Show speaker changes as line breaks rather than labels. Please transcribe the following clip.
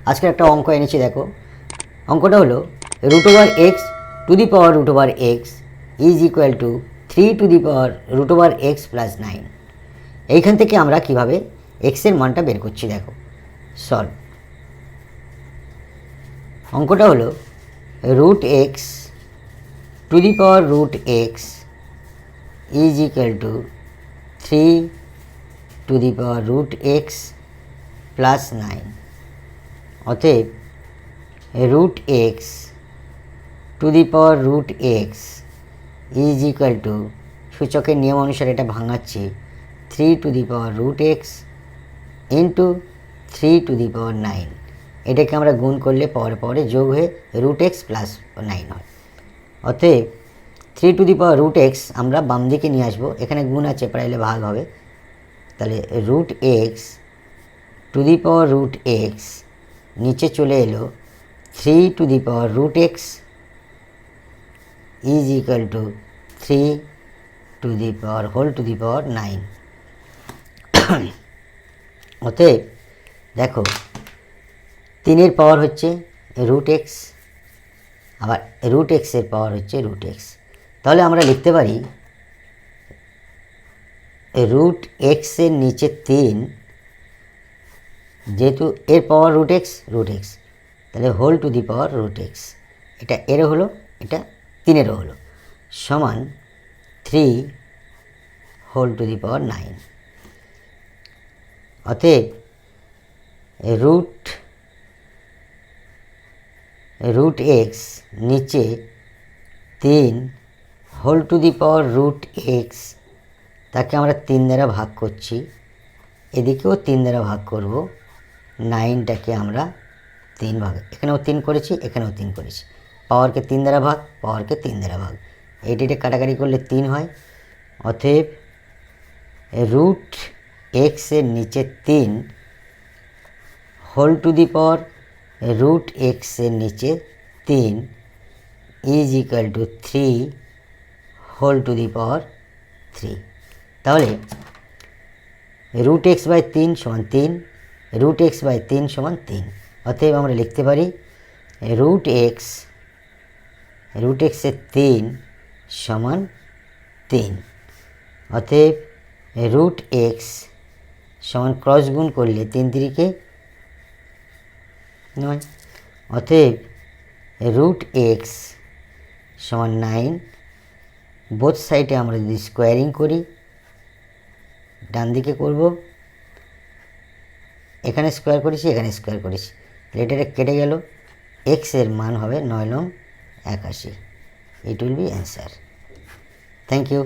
আজকে একটা অঙ্ক এনেছি, দেখো অঙ্কটা হলো root over x to the power root over x is equal to 3 to the power root over x plus 9। এইখান থেকে আমরা কিভাবে এক্সের মানটা বের করছি দেখো। সলভ। অঙ্কটা হলো root x to the power root x is equal to 3 to the power root x plus 9। অতএব root x to the power root x is equal to, সূচকের নিয়ম অনুসারে এটা ভাঙাচ্ছি, 3 to the power root x into 3 to the power 9। এটাকে আমরা গুণ করলে পরে পরে যোগ হয়ে রুট এক্স প্লাস 9 হয়। অতএব 3 to the power root x আমরা বাম দিকে নিয়ে আসবো, এখানে গুণ আছে, প্রাইলে ভাগ হবে। তাহলে root x to the power root x নিচে চলে এলো 3 to the power root x is equal to 3 to the power whole to the power 9। অতএব দেখো 3-এর পাওয়ার হচ্ছে রুট এক্স, আবার রুট এক্সের পাওয়ার হচ্ছে রুট এক্স। তাহলে আমরা লিখতে পারি রুট এক্সের নিচে 3, যেহেতু এর পাওয়ার রুট এক্স, তাহলে whole to the power root x, এটা এরও হলো, এটা 3-এরও হলো, সমান 3 হোল টু দি পাওয়ার 9। অতএব রুট এক্স নিচে 3 whole to the power root x, তাকে আমরা 3 দ্বারা ভাগ করছি, এদিকেও 3 দ্বারা ভাগ করব, 9টাকে আমরা 3 ভাগ, এখানেও 3 করেছি, এখানেও 3 করেছি, পাওয়ারকে 3 দ্বারা ভাগ, পাওয়ারকে 3 দ্বারা ভাগ, এইটিতে কাটাকাটি করলে 3 হয়। অতএব রুট এক্সের নিচে 3 whole to the power root এক্সের নিচে 3 is equal to 3 whole to the power 3। তাহলে রুট এক্স বাই 3 সমান 3, রুট এক্স বাই 3 সমান 3। অতএব আমরা লিখতে পারি রুট এক্সের 3 সমান 3। অতএব রুট এক্স সমান ক্রস গুণ করলে 3 3-কে 9। অতএব রুট এক্স সমান 9। বোথ সাইডে আমরা যদি স্কোয়ারিং করি, ডান দিকে করব, এখানে স্কোয়ার করেছি, এখানে স্কোয়ার করেছি, এটা কেটে গেল, এক্সের মান হবে 9 9 81। It will be answer. Thank you.